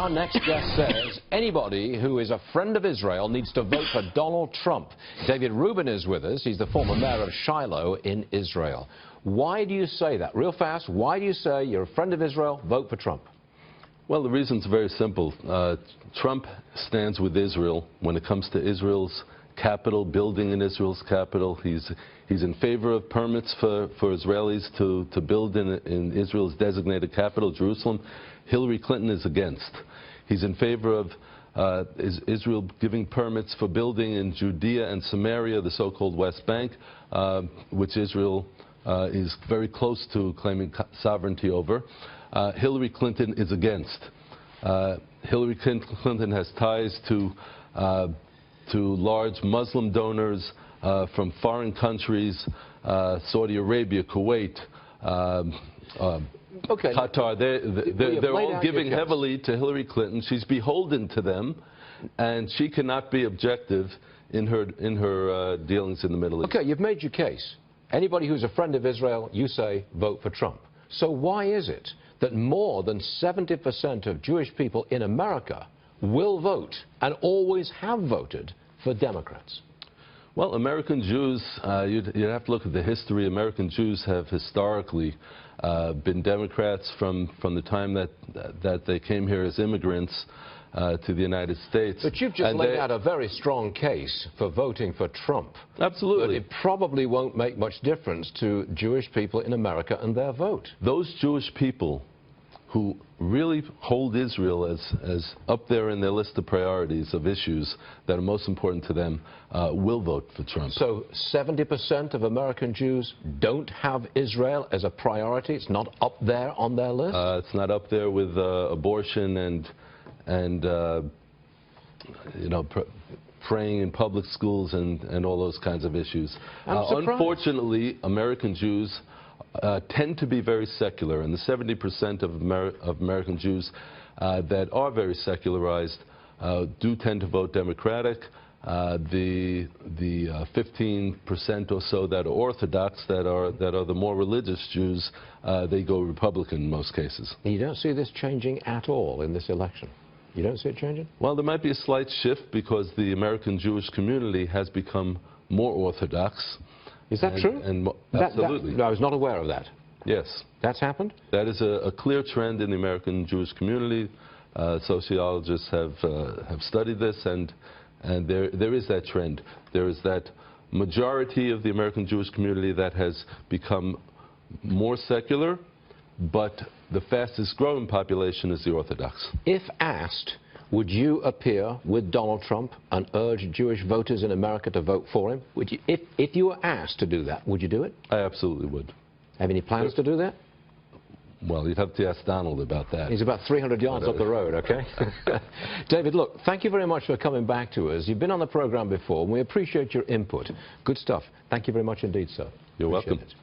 Our next guest says anybody who is a friend of Israel needs to vote for Donald Trump. David Rubin is with us. He's the former mayor of Shiloh in Israel. Why do you say that? Real fast, why do you say you're a friend of Israel, vote for Trump? Well, the reason's very simple. Trump stands with Israel when it comes to Israel's capital, building in Israel's capital. He's in favor of permits for Israelis to build in Israel's designated capital, Jerusalem. Hillary Clinton is against. He's in favor of Israel giving permits for building in Judea and Samaria, the so-called West Bank, which Israel is very close to claiming sovereignty over. Hillary Clinton is against. Hillary Clinton has ties to large Muslim donors from foreign countries, Saudi Arabia, Kuwait, Qatar. They're all giving heavily to Hillary Clinton. She's beholden to them, and she cannot be objective in her dealings in the Middle East. Okay, you've made your case. Anybody who's a friend of Israel, you say vote for Trump. So why is it that more than 70% of Jewish people in America will vote and always have voted for Democrats? Well, American Jews, you'd have to look at the history. American Jews have historically been Democrats from the time that they came here as immigrants to the United States. But you've just laid out a very strong case for voting for Trump. Absolutely. But it probably won't make much difference to Jewish people in America and their vote. Those Jewish people who really hold Israel as up there in their list of priorities of issues that are most important to them will vote for Trump. So 70% of American Jews don't have Israel as a priority? It's not up there on their list? It's not up there with abortion and you know, praying in public schools and all those kinds of issues. Unfortunately, American Jews tend to be very secular, and the 70% of American Jews that are very secularized do tend to vote Democratic. The 15% or so that are Orthodox, that are the more religious Jews, they go Republican in most cases. You don't see this changing at all in this election? You don't see it changing? Well, there might be a slight shift because the American Jewish community has become more Orthodox. Is that true? Absolutely. I was not aware of that. Yes. That's happened? That is a clear trend in the American Jewish community. Sociologists have studied this, and there is that trend. There is that majority of the American Jewish community that has become more secular, but the fastest growing population is the Orthodox. If asked, would you appear with Donald Trump and urge Jewish voters in America to vote for him? Would you, if you were asked to do that, would you do it? I absolutely would. Have any plans to do that? Well, you'd have to ask Donald about that. He's about 300 yards up the road, okay? David, look, thank you very much for coming back to us. You've been on the program before, and we appreciate your input. Good stuff. Thank you very much indeed, sir. You're welcome. It.